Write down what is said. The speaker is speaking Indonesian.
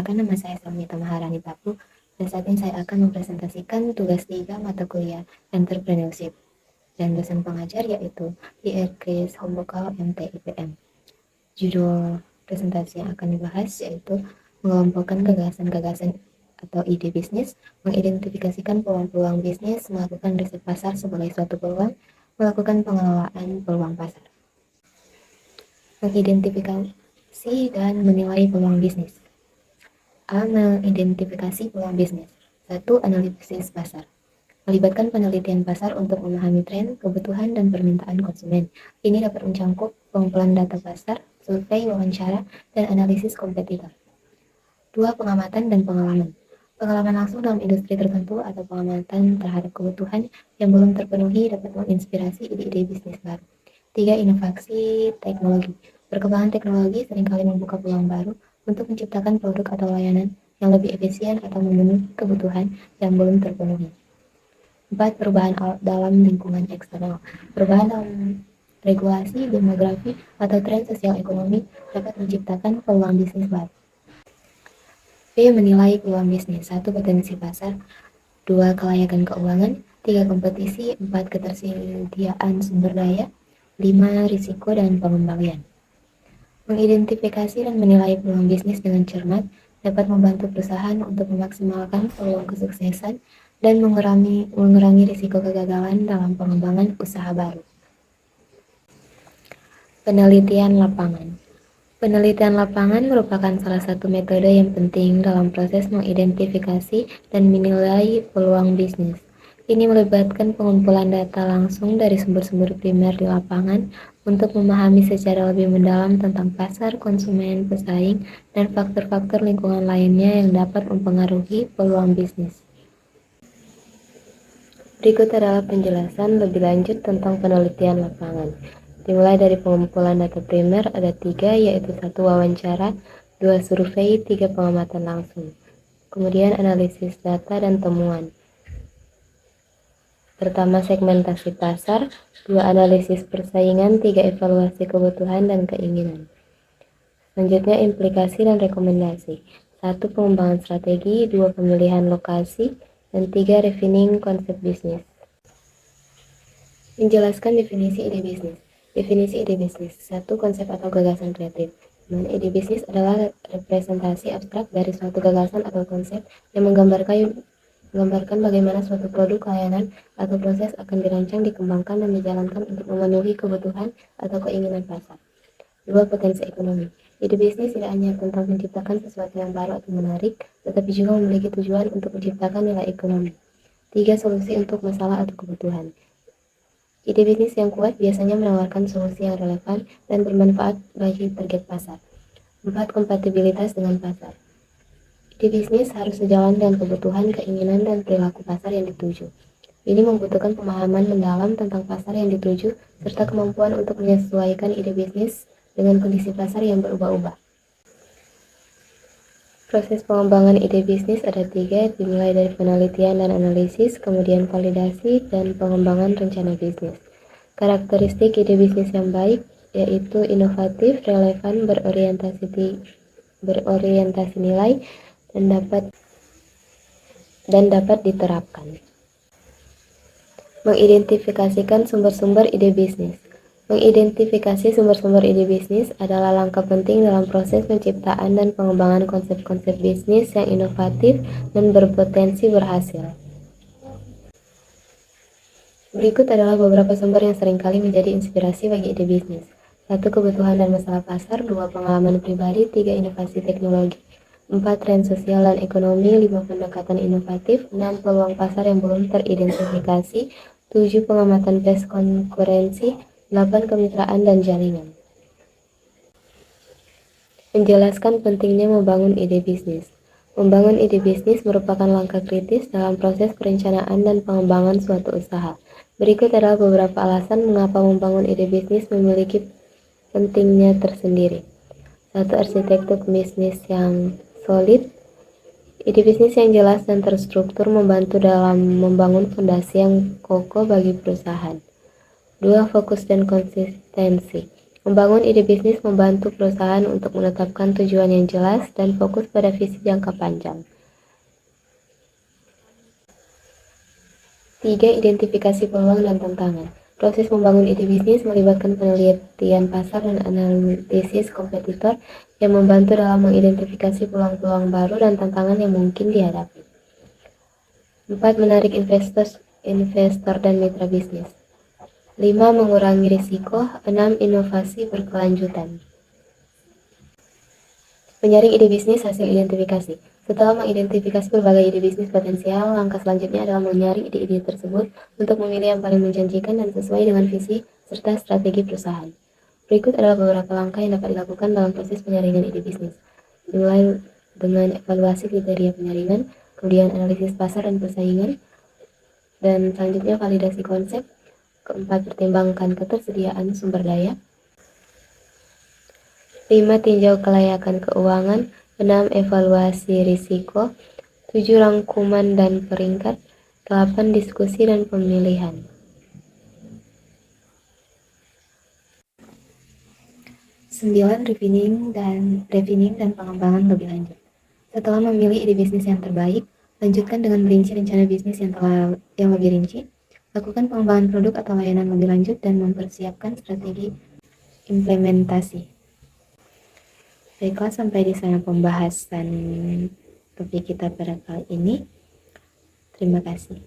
Perkenalkan, nama saya Samita Maharani Tapu, dan saat ini saya akan mempresentasikan tugas 3 mata kuliah Entrepreneurship dan dosen pengajar yaitu IRKS Hombokal MTIPM. Judul presentasi yang akan dibahas yaitu mengelompokkan gagasan-gagasan atau ide bisnis, mengidentifikasikan peluang-peluang bisnis, melakukan riset pasar sebagai suatu peluang, melakukan pengelolaan peluang pasar. Mengidentifikasi dan menilai peluang bisnis. A. Mengidentifikasi peluang bisnis. 1. Analisis pasar. Melibatkan penelitian pasar untuk memahami tren, kebutuhan, dan permintaan konsumen. Ini dapat mencakup pengumpulan data pasar, survei, wawancara, dan analisis kompetitor. 2. Pengamatan dan pengalaman. Pengalaman langsung dalam industri tertentu atau pengamatan terhadap kebutuhan yang belum terpenuhi dapat menginspirasi ide-ide bisnis baru. 3. Inovasi teknologi. Perkembangan teknologi seringkali membuka peluang baru untuk menciptakan produk atau layanan yang lebih efisien atau memenuhi kebutuhan yang belum terpenuhi. 4. Perubahan dalam lingkungan eksternal. Perubahan dalam regulasi, demografi, atau tren sosial ekonomi dapat menciptakan peluang bisnis baru. B. Menilai peluang bisnis. 1. Potensi pasar. 2. Kelayakan keuangan. 3. Kompetisi. 4. Ketersediaan sumber daya. 5. Risiko dan pengembalian. Mengidentifikasi dan menilai peluang bisnis dengan cermat dapat membantu perusahaan untuk memaksimalkan peluang kesuksesan dan mengurangi risiko kegagalan dalam pengembangan usaha baru. Penelitian lapangan. Penelitian lapangan merupakan salah satu metode yang penting dalam proses mengidentifikasi dan menilai peluang bisnis. Ini melibatkan pengumpulan data langsung dari sumber-sumber primer di lapangan untuk memahami secara lebih mendalam tentang pasar, konsumen, pesaing, dan faktor-faktor lingkungan lainnya yang dapat mempengaruhi peluang bisnis. Berikut adalah penjelasan lebih lanjut tentang penelitian lapangan. Dimulai dari pengumpulan data primer ada 3, yaitu 1. Wawancara, 2. Survei, 3. Pengamatan langsung. Kemudian analisis data dan temuan. Pertama, segmentasi pasar. 2. Analisis persaingan. 3. Evaluasi kebutuhan dan keinginan. Selanjutnya, implikasi dan rekomendasi. 1. Pengembangan strategi. 2. Pemilihan lokasi. Dan 3. Refining konsep bisnis. Menjelaskan definisi ide bisnis. Definisi ide bisnis. 1. Konsep atau gagasan kreatif. Ide bisnis adalah representasi abstrak dari suatu gagasan atau konsep yang menggambarkan bagaimana suatu produk, layanan, atau proses akan dirancang, dikembangkan, dan dijalankan untuk memenuhi kebutuhan atau keinginan pasar. 2. Potensi ekonomi. Ide bisnis tidak hanya tentang menciptakan sesuatu yang baru atau menarik, tetapi juga memiliki tujuan untuk menciptakan nilai ekonomi. 3. Solusi untuk masalah atau kebutuhan. Ide bisnis yang kuat biasanya menawarkan solusi yang relevan dan bermanfaat bagi target pasar. 4. Kompatibilitas dengan pasar. Ide bisnis harus sejalan dengan kebutuhan, keinginan, dan perilaku pasar yang dituju. Ini membutuhkan pemahaman mendalam tentang pasar yang dituju, serta kemampuan untuk menyesuaikan ide bisnis dengan kondisi pasar yang berubah-ubah. Proses pengembangan ide bisnis ada 3, dimulai dari penelitian dan analisis, kemudian validasi, dan pengembangan rencana bisnis. Karakteristik ide bisnis yang baik yaitu inovatif, relevan, berorientasi nilai, dan dapat diterapkan. Mengidentifikasikan sumber-sumber ide bisnis. Mengidentifikasi sumber-sumber ide bisnis adalah langkah penting dalam proses penciptaan dan pengembangan konsep-konsep bisnis yang inovatif dan berpotensi berhasil. Berikut adalah beberapa sumber yang seringkali menjadi inspirasi bagi ide bisnis. 1. Kebutuhan dan masalah pasar. 2. Pengalaman pribadi. 3. Inovasi teknologi. 4. Tren sosial dan ekonomi. 5. Pendekatan inovatif. 6. Peluang pasar yang belum teridentifikasi. 7. Pengamatan tes konkurensi. 8. Kemitraan dan jaringan. Menjelaskan pentingnya membangun ide bisnis. Membangun ide bisnis merupakan langkah kritis dalam proses perencanaan dan pengembangan suatu usaha. Berikut adalah beberapa alasan mengapa membangun ide bisnis memiliki pentingnya tersendiri. 1. Arsitektur bisnis yang solid. Ide bisnis yang jelas dan terstruktur membantu dalam membangun fondasi yang kokoh bagi perusahaan. 2. Fokus dan konsistensi. Membangun ide bisnis membantu perusahaan untuk menetapkan tujuan yang jelas dan fokus pada visi jangka panjang. 3. Identifikasi peluang dan tantangan. Proses membangun ide bisnis melibatkan penelitian pasar dan analisis kompetitor yang membantu dalam mengidentifikasi peluang-peluang baru dan tantangan yang mungkin dihadapi. 4. Menarik investor dan mitra bisnis. 5. Mengurangi risiko. 6. Inovasi berkelanjutan. Menyaring ide bisnis hasil identifikasi. Setelah mengidentifikasi berbagai ide bisnis potensial, langkah selanjutnya adalah menyaring ide-ide tersebut untuk memilih yang paling menjanjikan dan sesuai dengan visi serta strategi perusahaan. Berikut adalah beberapa langkah yang dapat dilakukan dalam proses penyaringan ide bisnis. Dimulai dengan evaluasi kriteria penyaringan, kemudian analisis pasar dan persaingan, dan selanjutnya validasi konsep. Keempat, pertimbangkan ketersediaan sumber daya. 5. Tinjau kelayakan keuangan. 6. Evaluasi risiko. 7. Rangkuman dan peringkat. 8. Diskusi dan pemilihan. 9. Refining dan pengembangan lebih lanjut. Setelah memilih ide bisnis yang terbaik, lanjutkan dengan merinci rencana bisnis yang lebih rinci. Lakukan pengembangan produk atau layanan lebih lanjut dan mempersiapkan strategi implementasi. Baiklah, sampai di sana pembahasan topik kita pada kali ini. Terima kasih.